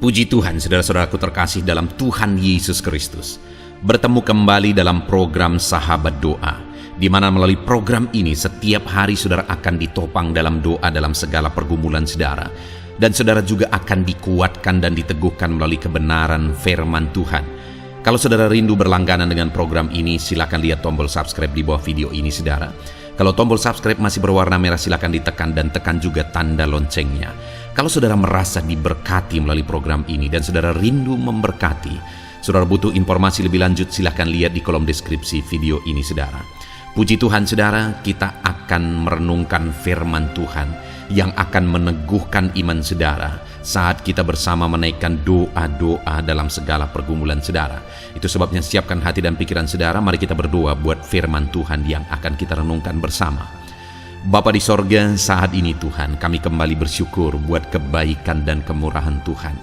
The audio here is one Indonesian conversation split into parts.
Puji Tuhan, saudara-saudaraku terkasih dalam Tuhan Yesus Kristus. Bertemu kembali dalam program Sahabat Doa, di mana melalui program ini setiap hari saudara akan ditopang dalam doa dalam segala pergumulan saudara. Dan saudara juga akan dikuatkan dan diteguhkan melalui kebenaran firman Tuhan. Kalau saudara rindu berlangganan dengan program ini, silakan lihat tombol subscribe di bawah video ini saudara. Kalau tombol subscribe masih berwarna merah, silakan ditekan dan tekan juga tanda loncengnya. Kalau saudara merasa diberkati melalui program ini dan saudara rindu memberkati, saudara butuh informasi lebih lanjut, silakan lihat di kolom deskripsi video ini saudara. Puji Tuhan saudara, kita akan merenungkan firman Tuhan yang akan meneguhkan iman saudara saat kita bersama menaikkan doa-doa dalam segala pergumulan saudara. Itu sebabnya siapkan hati dan pikiran saudara, mari kita berdoa buat firman Tuhan yang akan kita renungkan bersama. Bapa di sorga, saat ini Tuhan, kami kembali bersyukur buat kebaikan dan kemurahan Tuhan.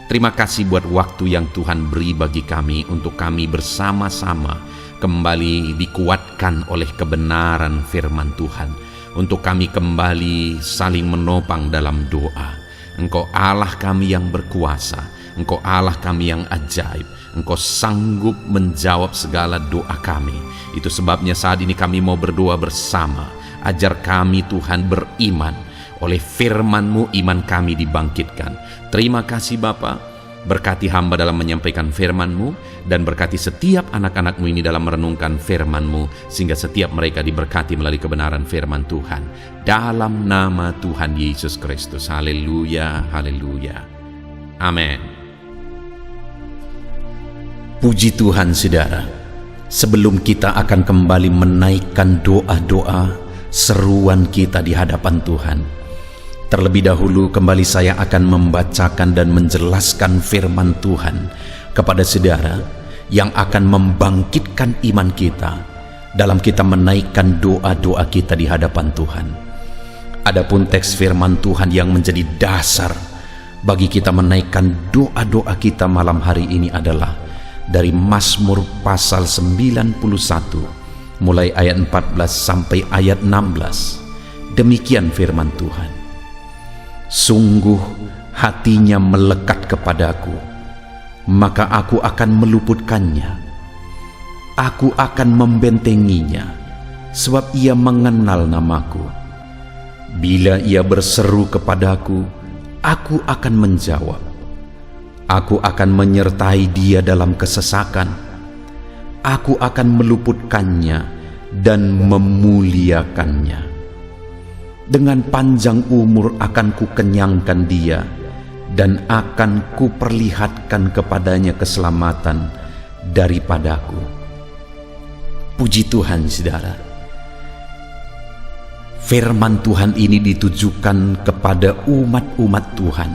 Terima kasih buat waktu yang Tuhan beri bagi kami untuk kami bersama-sama kembali dikuatkan oleh kebenaran firman Tuhan. Untuk kami kembali saling menopang dalam doa. Engkau Allah kami yang berkuasa, Engkau Allah kami yang ajaib, Engkau sanggup menjawab segala doa kami. Itu sebabnya saat ini kami mau berdoa bersama. Ajar kami Tuhan beriman. Oleh firman-Mu iman kami dibangkitkan. Terima kasih Bapa. Berkati hamba dalam menyampaikan firman-Mu, dan berkati setiap anak-anak-Mu ini dalam merenungkan firman-Mu, sehingga setiap mereka diberkati melalui kebenaran firman Tuhan. Dalam nama Tuhan Yesus Kristus. Haleluya, haleluya. Amin. Puji Tuhan saudara. Sebelum kita akan kembali menaikkan doa-doa seruan kita di hadapan Tuhan, terlebih dahulu kembali saya akan membacakan dan menjelaskan firman Tuhan kepada saudara yang akan membangkitkan iman kita dalam kita menaikkan doa-doa kita di hadapan Tuhan. Adapun teks firman Tuhan yang menjadi dasar bagi kita menaikkan doa-doa kita malam hari ini adalah dari Mazmur pasal 91 mulai ayat 14 sampai ayat 16. Demikian firman Tuhan. Sungguh hatinya melekat kepadaku, maka aku akan meluputkannya. Aku akan membentenginya, sebab ia mengenal namaku. Bila ia berseru kepadaku, aku akan menjawab. Aku akan menyertai dia dalam kesesakan. Aku akan meluputkannya dan memuliakannya. Dengan panjang umur akan kukenyangkan dia, dan akan kuperlihatkan kepadanya keselamatan daripadaku. Puji Tuhan saudara. Firman Tuhan ini ditujukan kepada umat-umat Tuhan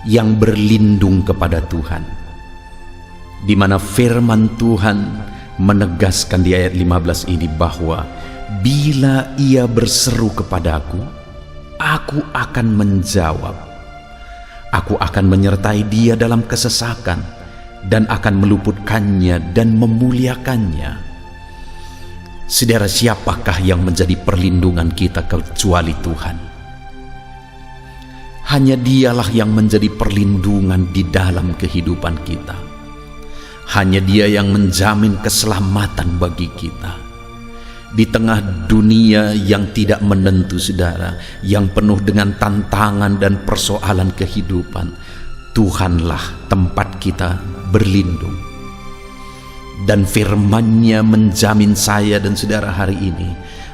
yang berlindung kepada Tuhan, di mana firman Tuhan menegaskan di ayat 15 ini bahwa bila ia berseru kepadaku, aku akan menjawab. Aku akan menyertai dia dalam kesesakan, dan akan meluputkannya dan memuliakannya. Saudara, siapakah yang menjadi perlindungan kita kecuali Tuhan? Hanya dialah yang menjadi perlindungan di dalam kehidupan kita. Hanya dia yang menjamin keselamatan bagi kita. Di tengah dunia yang tidak menentu saudara, yang penuh dengan tantangan dan persoalan kehidupan, Tuhanlah tempat kita berlindung. Dan firman-Nya menjamin saya dan saudara hari ini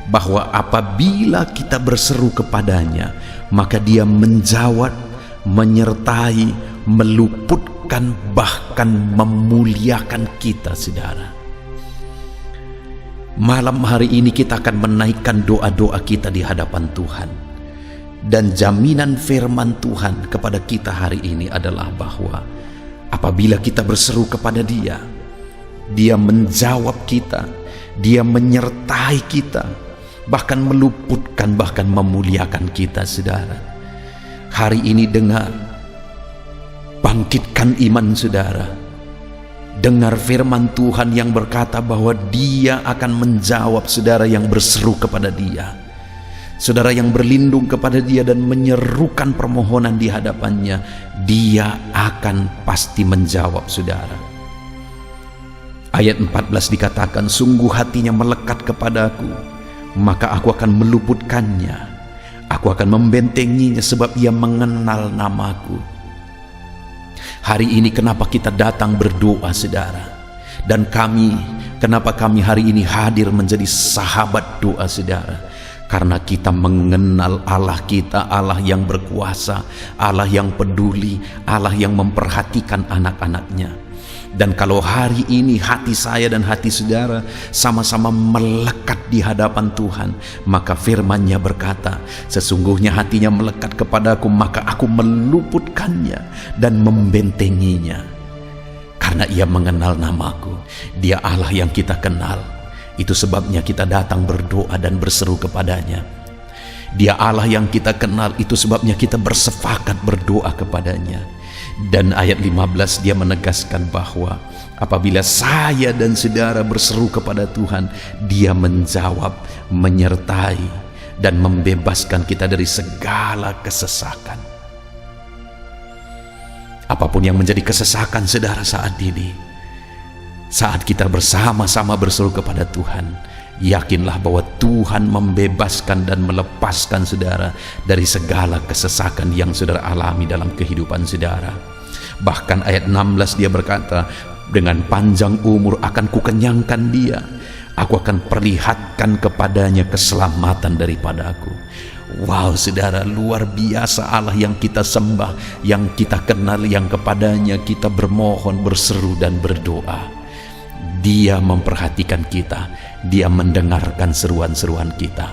bahwa apabila kita berseru kepadanya, maka dia menjawab, menyertai, meluputkan, bahkan memuliakan kita saudara. Malam hari ini kita akan menaikkan doa-doa kita di hadapan Tuhan. Dan jaminan firman Tuhan kepada kita hari ini adalah bahwa apabila kita berseru kepada dia, dia menjawab kita, dia menyertai kita, bahkan meluputkan, bahkan memuliakan kita saudara. Hari ini dengar, bangkitkan iman saudara. Dengar firman Tuhan yang berkata bahwa dia akan menjawab saudara yang berseru kepada dia. Saudara yang berlindung kepada Dia dan menyerukan permohonan di hadapannya, Dia akan pasti menjawab, saudara. Ayat 14 dikatakan, sungguh hatinya melekat kepadaku, maka aku akan meluputkannya. Aku akan membentenginya sebab ia mengenal namaku. Hari ini kenapa kita datang berdoa, saudara? Dan kenapa kami hari ini hadir menjadi sahabat doa, saudara? Karena kita mengenal Allah kita, Allah yang berkuasa, Allah yang peduli, Allah yang memperhatikan anak-anaknya. Dan kalau hari ini hati saya dan hati saudara sama-sama melekat di hadapan Tuhan, maka firman-Nya berkata, sesungguhnya hatinya melekat kepadaku, maka aku meluputkannya dan membentenginya. Karena ia mengenal namaku, Dia Allah yang kita kenal. Itu sebabnya kita datang berdoa dan berseru kepadanya. Dia Allah yang kita kenal, itu sebabnya kita bersepakat berdoa kepadanya. Dan ayat 15 dia menegaskan bahwa apabila saya dan saudara berseru kepada Tuhan, Dia menjawab, menyertai, dan membebaskan kita dari segala kesesakan. Apapun yang menjadi kesesakan saudara saat ini, saat kita bersama-sama berseru kepada Tuhan, yakinlah bahwa Tuhan membebaskan dan melepaskan saudara dari segala kesesakan yang saudara alami dalam kehidupan saudara. Bahkan ayat 16 dia berkata, dengan panjang umur akan kukenyangkan dia, aku akan perlihatkan kepadanya keselamatan daripada aku. Wow, saudara, luar biasa Allah yang kita sembah, yang kita kenal, yang kepadanya kita bermohon, berseru dan berdoa. Dia memperhatikan kita, Dia mendengarkan seruan-seruan kita.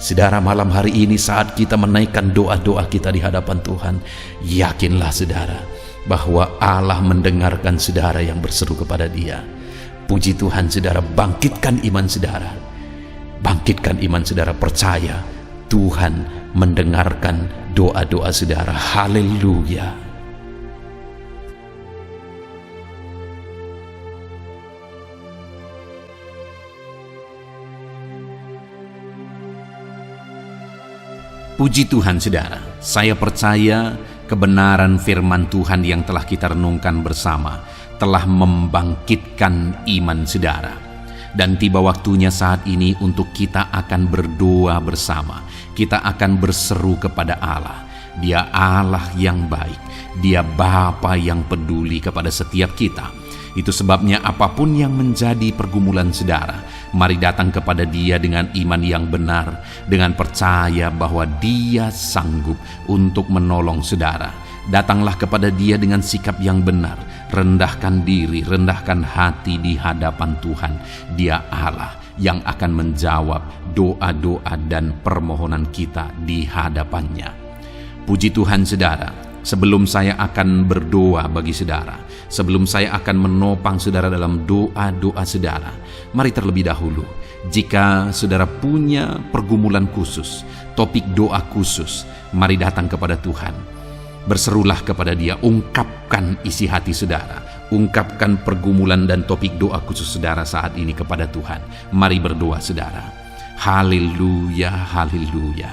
Saudara, malam hari ini saat kita menaikkan doa-doa kita di hadapan Tuhan, yakinlah saudara bahwa Allah mendengarkan saudara yang berseru kepada Dia. Puji Tuhan, saudara, bangkitkan iman saudara. Bangkitkan iman saudara, percaya Tuhan mendengarkan doa-doa saudara. Haleluya. Puji Tuhan, saudara, saya percaya kebenaran firman Tuhan yang telah kita renungkan bersama telah membangkitkan iman saudara. Dan tiba waktunya saat ini untuk kita akan berdoa bersama. Kita akan berseru kepada Allah. Dia Allah yang baik, Dia Bapa yang peduli kepada setiap kita. Itu sebabnya apapun yang menjadi pergumulan saudara, mari datang kepada Dia dengan iman yang benar, dengan percaya bahwa Dia sanggup untuk menolong saudara. Datanglah kepada Dia dengan sikap yang benar, rendahkan diri, rendahkan hati di hadapan Tuhan. Dia Allah yang akan menjawab doa-doa dan permohonan kita di hadapannya. Puji Tuhan, saudara. Sebelum saya akan berdoa bagi saudara, sebelum saya akan menopang saudara dalam doa-doa saudara, mari terlebih dahulu, jika saudara punya pergumulan khusus, topik doa khusus, mari datang kepada Tuhan. Berserulah kepada Dia, ungkapkan isi hati saudara, ungkapkan pergumulan dan topik doa khusus saudara saat ini kepada Tuhan. Mari berdoa saudara. Haleluya, haleluya.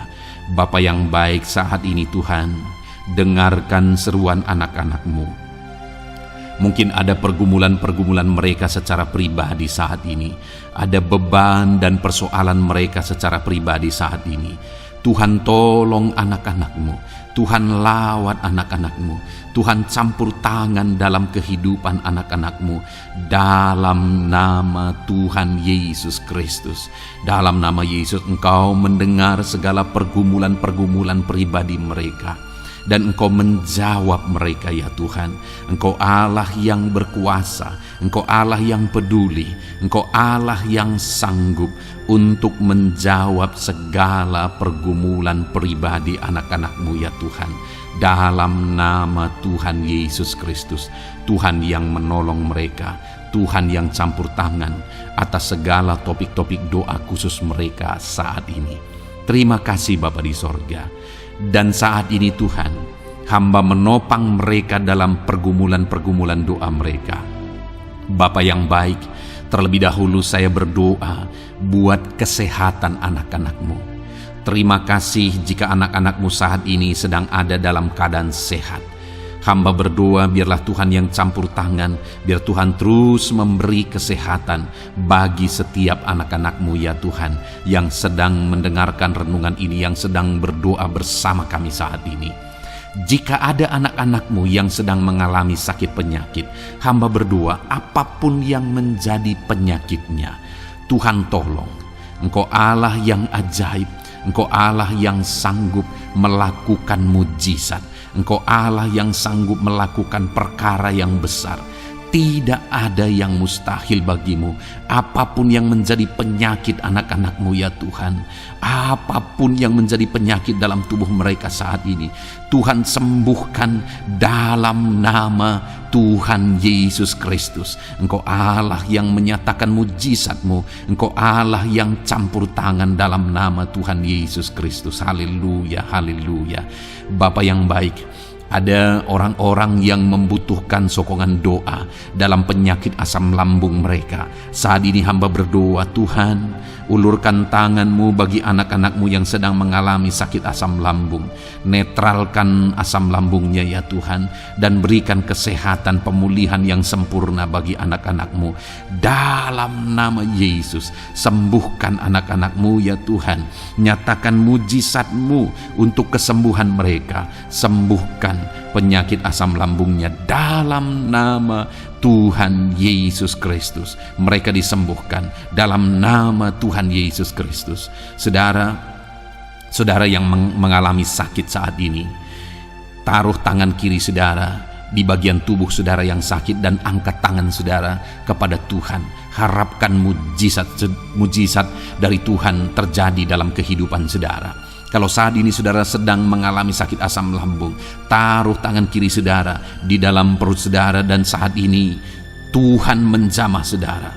Bapa yang baik, saat ini Tuhan, dengarkan seruan anak-anak-Mu. Mungkin ada pergumulan-pergumulan mereka secara pribadi saat ini. Ada beban dan persoalan mereka secara pribadi saat ini. Tuhan, tolong anak-anak-Mu. Tuhan, lawat anak-anak-Mu. Tuhan, campur tangan dalam kehidupan anak-anak-Mu. Dalam nama Tuhan Yesus Kristus. Dalam nama Yesus, Engkau mendengar segala pergumulan-pergumulan pribadi mereka. Dan Engkau menjawab mereka, ya Tuhan. Engkau Allah yang berkuasa, Engkau Allah yang peduli, Engkau Allah yang sanggup untuk menjawab segala pergumulan pribadi anak-anak-Mu, ya Tuhan. Dalam nama Tuhan Yesus Kristus, Tuhan yang menolong mereka, Tuhan yang campur tangan atas segala topik-topik doa khusus mereka saat ini. Terima kasih Bapa di sorga. Dan saat ini Tuhan, hamba menopang mereka dalam pergumulan-pergumulan doa mereka. Bapa yang baik, terlebih dahulu saya berdoa buat kesehatan anak-anak-Mu. Terima kasih jika anak-anak-Mu saat ini sedang ada dalam keadaan sehat. Hamba berdoa biarlah Tuhan yang campur tangan, biar Tuhan terus memberi kesehatan bagi setiap anak-anak-Mu ya Tuhan, yang sedang mendengarkan renungan ini, yang sedang berdoa bersama kami saat ini. Jika ada anak-anak-Mu yang sedang mengalami sakit penyakit, hamba berdoa apapun yang menjadi penyakitnya, Tuhan tolong. Engkau Allah yang ajaib, Engkau Allah yang sanggup melakukan mujizat, Engkau Allah yang sanggup melakukan perkara yang besar. Tidak ada yang mustahil bagimu. Apapun yang menjadi penyakit anak-anak-Mu ya Tuhan, apapun yang menjadi penyakit dalam tubuh mereka saat ini, Tuhan sembuhkan dalam nama Tuhan Yesus Kristus. Engkau Allah yang menyatakan mujizat-Mu, Engkau Allah yang campur tangan dalam nama Tuhan Yesus Kristus. Haleluya, haleluya. Bapa yang baik, ada orang-orang yang membutuhkan sokongan doa dalam penyakit asam lambung mereka. Saat ini hamba berdoa, Tuhan, ulurkan tangan-Mu bagi anak-anak-Mu yang sedang mengalami sakit asam lambung. Netralkan asam lambungnya ya Tuhan, dan berikan kesehatan pemulihan yang sempurna bagi anak-anak-Mu. Dalam nama Yesus, sembuhkan anak-anak-Mu ya Tuhan. Nyatakan mujizat-Mu untuk kesembuhan mereka. Sembuhkan penyakit asam lambungnya dalam nama Tuhan Yesus Kristus. Mereka disembuhkan dalam nama Tuhan Yesus Kristus. Saudara yang mengalami sakit saat ini, taruh tangan kiri saudara di bagian tubuh saudara yang sakit dan angkat tangan saudara kepada Tuhan. Harapkan mujizat dari Tuhan terjadi dalam kehidupan saudara. Kalau saat ini saudara sedang mengalami sakit asam lambung, taruh tangan kiri saudara di dalam perut saudara, dan saat ini Tuhan menjamah saudara.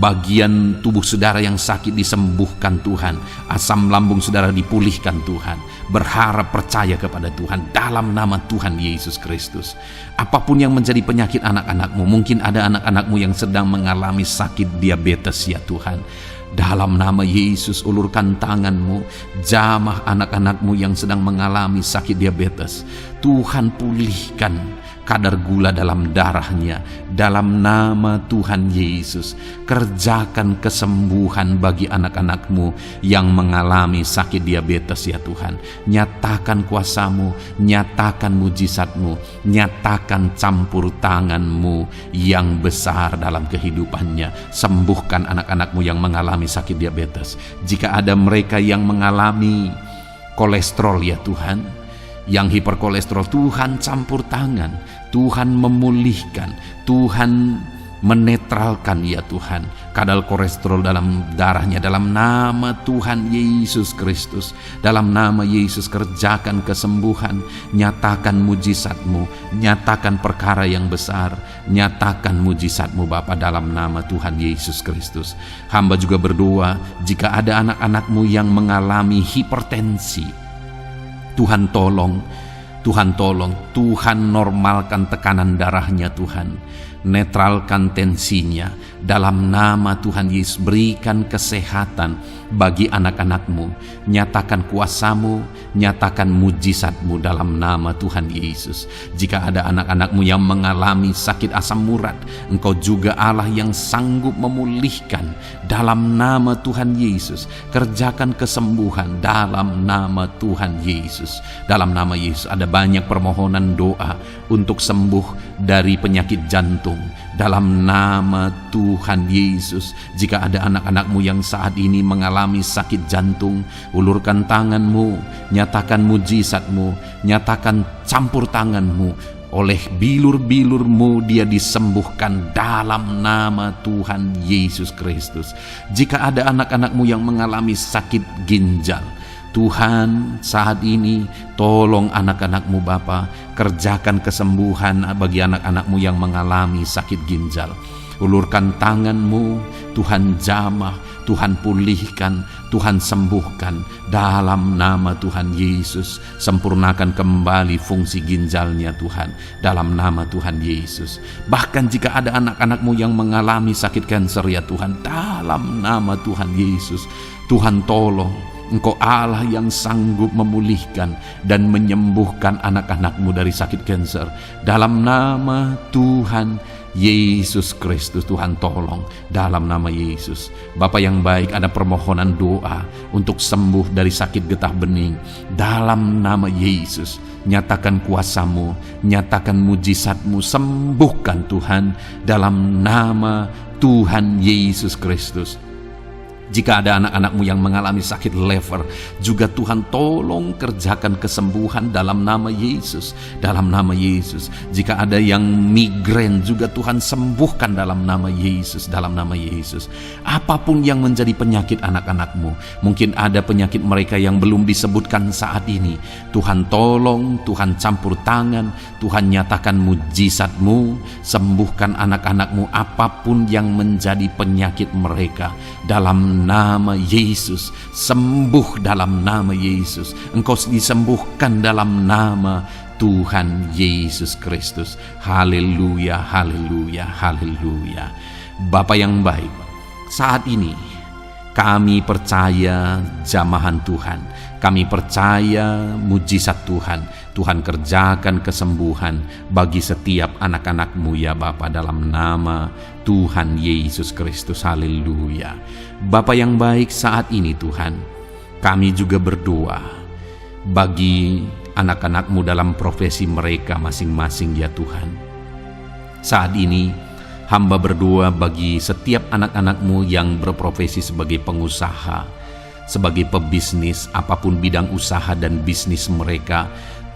Bagian tubuh saudara yang sakit disembuhkan Tuhan. Asam lambung saudara dipulihkan Tuhan. Berharap, percaya kepada Tuhan dalam nama Tuhan Yesus Kristus. Apapun yang menjadi penyakit anak-anak-Mu, mungkin ada anak-anak-Mu yang sedang mengalami sakit diabetes ya Tuhan. Dalam nama Yesus, ulurkan tangan-Mu, jamah anak-anak-Mu yang sedang mengalami sakit diabetes. Tuhan pulihkan kadar gula dalam darahnya. Dalam nama Tuhan Yesus, kerjakan kesembuhan bagi anak-anak-Mu yang mengalami sakit diabetes ya Tuhan. Nyatakan kuasa-Mu, nyatakan mujizat-Mu, nyatakan campur tangan-Mu yang besar dalam kehidupannya. Sembuhkan anak-anak-Mu yang mengalami sakit diabetes. Jika ada mereka yang mengalami kolesterol ya Tuhan, yang hiperkolesterol, Tuhan campur tangan, Tuhan memulihkan, Tuhan menetralkan ya Tuhan kadar kolesterol dalam darahnya. Dalam nama Tuhan Yesus Kristus, dalam nama Yesus, kerjakan kesembuhan, nyatakan mujizat-Mu, nyatakan perkara yang besar, nyatakan mujizat-Mu Bapa, dalam nama Tuhan Yesus Kristus. Hamba juga berdoa jika ada anak-anak-Mu yang mengalami hipertensi, Tuhan tolong, Tuhan tolong, Tuhan normalkan tekanan darahnya Tuhan. Netralkan tensinya dalam nama Tuhan Yesus. Berikan kesehatan bagi anak-anak-Mu. Nyatakan kuasa-Mu, nyatakan mujizat-Mu dalam nama Tuhan Yesus. Jika ada anak-anak-Mu yang mengalami sakit asam urat, Engkau juga Allah yang sanggup memulihkan dalam nama Tuhan Yesus. Kerjakan kesembuhan dalam nama Tuhan Yesus. Dalam nama Yesus, ada banyak permohonan doa untuk sembuh dari penyakit jantung. Dalam nama Tuhan Yesus, jika ada anak-anak-Mu yang saat ini mengalami sakit jantung, ulurkan tangan-Mu, nyatakan mujizat-Mu, nyatakan campur tangan-Mu. Oleh bilur-bilur-Mu dia disembuhkan dalam nama Tuhan Yesus Kristus. Jika ada anak-anak-Mu yang mengalami sakit ginjal, Tuhan saat ini tolong anak-anak-Mu Bapa, kerjakan kesembuhan bagi anak-anak-Mu yang mengalami sakit ginjal. Ulurkan tangan-Mu, Tuhan jamah, Tuhan pulihkan, Tuhan sembuhkan dalam nama Tuhan Yesus. Sempurnakan kembali fungsi ginjalnya Tuhan dalam nama Tuhan Yesus. Bahkan jika ada anak-anak-Mu yang mengalami sakit kanker ya Tuhan, dalam nama Tuhan Yesus, Tuhan tolong. Engkau Allah yang sanggup memulihkan dan menyembuhkan anak-anak-Mu dari sakit kanker. Dalam nama Tuhan Yesus Kristus, Tuhan tolong dalam nama Yesus. Bapa yang baik, ada permohonan doa untuk sembuh dari sakit getah bening. Dalam nama Yesus, nyatakan kuasa-Mu, nyatakan mujizat-Mu, sembuhkan Tuhan dalam nama Tuhan Yesus Kristus. Jika ada anak-anak-Mu yang mengalami sakit lever, juga Tuhan tolong kerjakan kesembuhan dalam nama Yesus. Dalam nama Yesus. Jika ada yang migrain, juga Tuhan sembuhkan dalam nama Yesus. Dalam nama Yesus. Apapun yang menjadi penyakit anak-anak-Mu, mungkin ada penyakit mereka yang belum disebutkan saat ini, Tuhan tolong, Tuhan campur tangan, Tuhan nyatakan mujizat-Mu, sembuhkan anak-anak-Mu apapun yang menjadi penyakit mereka. Dalam nama Yesus, sembuh dalam nama Yesus. Engkau disembuhkan dalam nama Tuhan Yesus Kristus. Haleluya, haleluya, haleluya. Bapa yang baik, saat ini kami percaya jamahan Tuhan, kami percaya mujizat Tuhan. Tuhan kerjakan kesembuhan bagi setiap anak-anak-Mu ya Bapa, dalam nama Tuhan Yesus Kristus. Haleluya. Bapa yang baik, saat ini Tuhan, kami juga berdoa bagi anak-anak-Mu dalam profesi mereka masing-masing ya Tuhan. Saat ini hamba berdoa bagi setiap anak-anak-Mu yang berprofesi sebagai pengusaha, sebagai pebisnis, apapun bidang usaha dan bisnis mereka.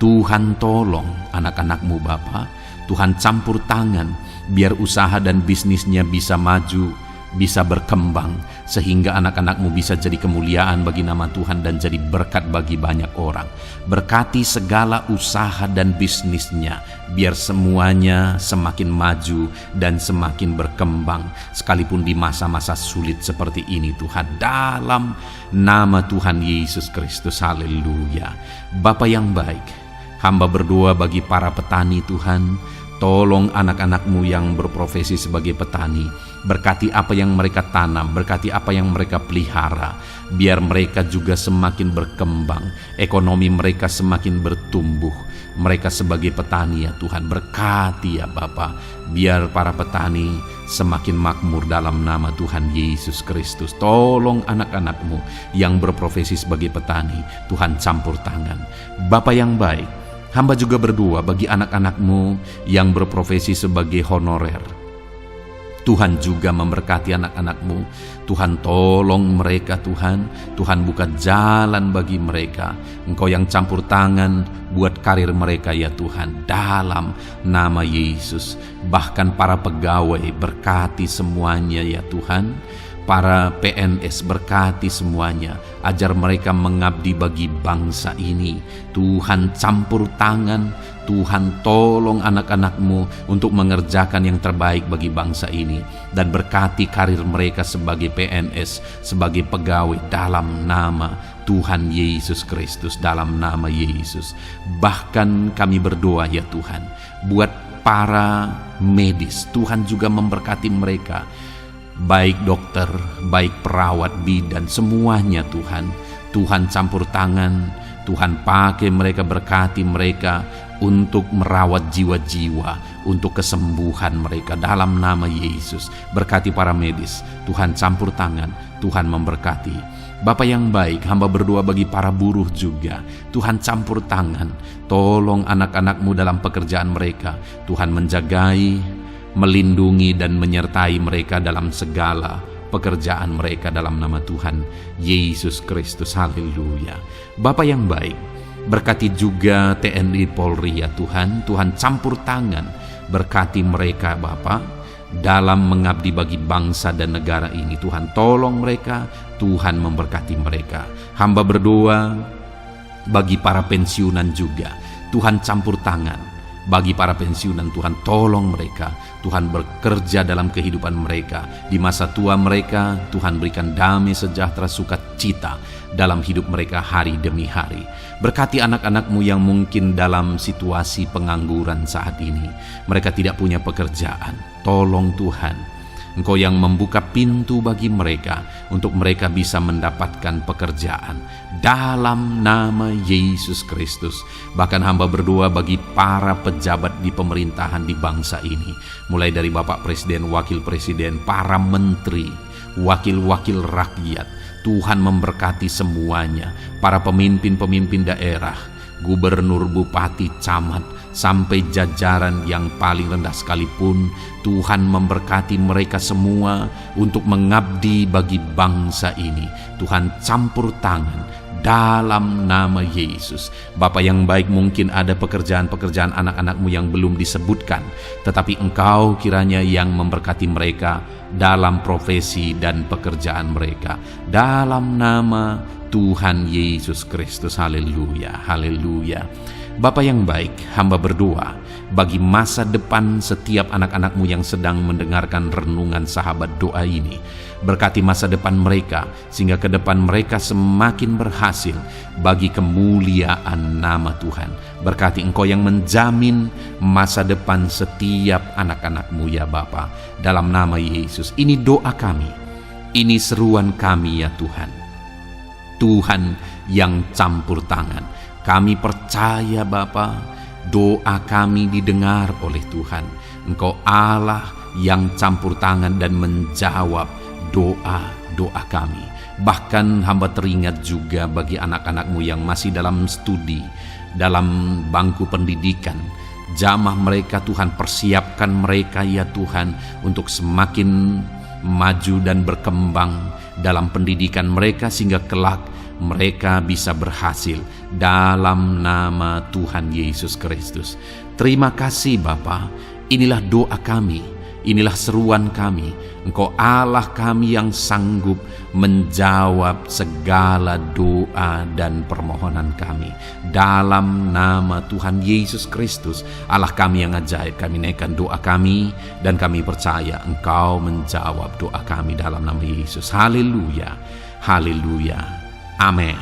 Tuhan tolong anak-anak-Mu Bapa, Tuhan campur tangan biar usaha dan bisnisnya bisa maju, bisa berkembang, sehingga anak-anak-Mu bisa jadi kemuliaan bagi nama Tuhan dan jadi berkat bagi banyak orang. Berkati segala usaha dan bisnisnya, biar semuanya semakin maju dan semakin berkembang, sekalipun di masa-masa sulit seperti ini Tuhan, dalam nama Tuhan Yesus Kristus. Haleluya. Bapa yang baik, hamba berdoa bagi para petani Tuhan. Tolong anak-anak-Mu yang berprofesi sebagai petani, berkati apa yang mereka tanam, berkati apa yang mereka pelihara, biar mereka juga semakin berkembang, ekonomi mereka semakin bertumbuh. Mereka sebagai petani ya Tuhan, berkati ya Bapa, biar para petani semakin makmur dalam nama Tuhan Yesus Kristus. Tolong anak-anak-Mu yang berprofesi sebagai petani, Tuhan campur tangan. Bapa yang baik, hamba juga berdoa bagi anak-anak-Mu yang berprofesi sebagai honorer. Tuhan juga memberkati anak-anak-Mu. Tuhan tolong mereka Tuhan. Tuhan buka jalan bagi mereka. Engkau yang campur tangan buat karir mereka ya Tuhan, dalam nama Yesus. Bahkan para pegawai, berkati semuanya ya Tuhan. Para PNS, berkati semuanya, ajar mereka mengabdi bagi bangsa ini. Tuhan campur tangan, Tuhan tolong anak-anak-Mu untuk mengerjakan yang terbaik bagi bangsa ini, dan berkati karir mereka sebagai PNS, sebagai pegawai, dalam nama Tuhan Yesus Kristus. Dalam nama Yesus. Bahkan kami berdoa ya Tuhan, buat para medis, Tuhan juga memberkati mereka, baik dokter, baik perawat, bidan, semuanya Tuhan. Tuhan campur tangan, Tuhan pakai mereka, berkati mereka untuk merawat jiwa-jiwa, untuk kesembuhan mereka dalam nama Yesus. Berkati para medis, Tuhan campur tangan, Tuhan memberkati. Bapa yang baik, hamba berdoa bagi para buruh juga. Tuhan campur tangan, tolong anak-anak-Mu dalam pekerjaan mereka. Tuhan menjagai, melindungi dan menyertai mereka dalam segala pekerjaan mereka dalam nama Tuhan Yesus Kristus. Haleluya. Bapa yang baik, berkati juga TNI Polri ya Tuhan. Tuhan campur tangan, berkati mereka Bapa dalam mengabdi bagi bangsa dan negara ini. Tuhan tolong mereka, Tuhan memberkati mereka. Hamba berdoa bagi para pensiunan juga. Tuhan campur tangan, Bagi para pensiunan, Tuhan tolong mereka. Tuhan bekerja dalam kehidupan mereka. Di masa tua mereka, Tuhan berikan damai sejahtera sukacita dalam hidup mereka hari demi hari. Berkati anak-anak-Mu yang mungkin dalam situasi pengangguran saat ini. Mereka tidak punya pekerjaan. Tolong Tuhan, Engkau yang membuka pintu bagi mereka untuk mereka bisa mendapatkan pekerjaan dalam nama Yesus Kristus. Bahkan hamba berdoa bagi para pejabat di pemerintahan di bangsa ini, mulai dari Bapak Presiden, Wakil Presiden, para menteri, wakil-wakil rakyat. Tuhan memberkati semuanya, para pemimpin-pemimpin daerah, gubernur, bupati, camat, sampai jajaran yang paling rendah sekalipun. Tuhan memberkati mereka semua untuk mengabdi bagi bangsa ini. Tuhan campur tangan dalam nama Yesus. Bapa yang baik, mungkin ada pekerjaan-pekerjaan anak-anak-Mu yang belum disebutkan, tetapi Engkau kiranya yang memberkati mereka dalam profesi dan pekerjaan mereka. Dalam nama Tuhan Yesus Kristus. Haleluya, haleluya. Bapa yang baik, hamba berdoa bagi masa depan setiap anak-anak-Mu yang sedang mendengarkan renungan sahabat doa ini. Berkati masa depan mereka, sehingga ke depan mereka semakin berhasil bagi kemuliaan nama Tuhan. Berkati Engkau yang menjamin masa depan setiap anak-anak-Mu ya Bapa. Dalam nama Yesus, ini doa kami, ini seruan kami ya Tuhan. Tuhan yang campur tangan. Kami percaya Bapa, doa kami didengar oleh Tuhan. Engkau Allah yang campur tangan dan menjawab doa-doa kami. Bahkan hamba teringat juga bagi anak-anak-Mu yang masih dalam studi, dalam bangku pendidikan. Jamah mereka Tuhan, persiapkan mereka ya Tuhan untuk semakin maju dan berkembang dalam pendidikan mereka, sehingga kelak mereka bisa berhasil dalam nama Tuhan Yesus Kristus. Terima kasih Bapa. Inilah doa kami, inilah seruan kami. Engkau Allah kami yang sanggup menjawab segala doa dan permohonan kami. Dalam nama Tuhan Yesus Kristus, Allah kami yang ajaib, kami naikkan doa kami dan kami percaya Engkau menjawab doa kami dalam nama Yesus. Haleluya, haleluya. Amin.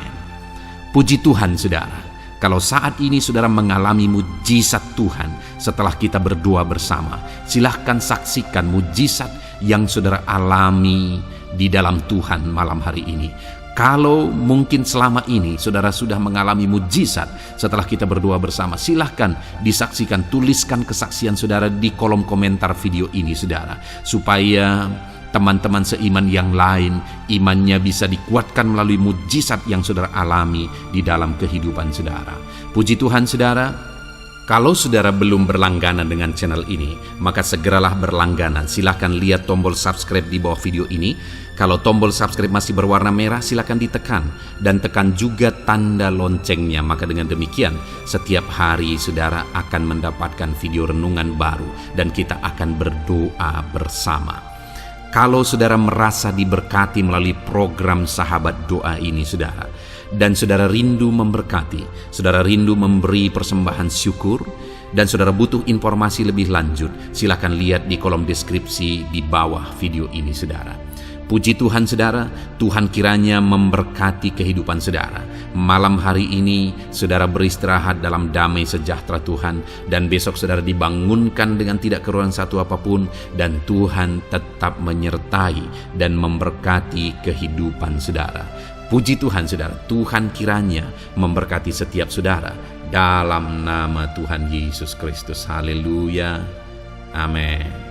Puji Tuhan saudara, kalau saat ini saudara mengalami mujizat Tuhan setelah kita berdoa bersama, silahkan saksikan mujizat yang saudara alami di dalam Tuhan malam hari ini. Kalau mungkin selama ini saudara sudah mengalami mujizat setelah kita berdoa bersama, silahkan disaksikan, tuliskan kesaksian saudara di kolom komentar video ini saudara, supaya teman-teman seiman yang lain imannya bisa dikuatkan melalui mujizat yang saudara alami di dalam kehidupan saudara. Puji Tuhan saudara, kalau saudara belum berlangganan dengan channel ini, maka segeralah berlangganan. Silahkan lihat tombol subscribe di bawah video ini. Kalau tombol subscribe masih berwarna merah, silahkan ditekan dan tekan juga tanda loncengnya. Maka dengan demikian setiap hari saudara akan mendapatkan video renungan baru dan kita akan berdoa bersama. Kalau saudara merasa diberkati melalui program sahabat doa ini saudara, dan saudara rindu memberkati, saudara rindu memberi persembahan syukur, dan saudara butuh informasi lebih lanjut, silakan lihat di kolom deskripsi di bawah video ini saudara. Puji Tuhan saudara, Tuhan kiranya memberkati kehidupan saudara. Malam hari ini saudara beristirahat dalam damai sejahtera Tuhan, dan besok saudara dibangunkan dengan tidak kekurangan satu apapun, dan Tuhan tetap menyertai dan memberkati kehidupan saudara. Puji Tuhan saudara, Tuhan kiranya memberkati setiap saudara dalam nama Tuhan Yesus Kristus. Haleluya. Amin.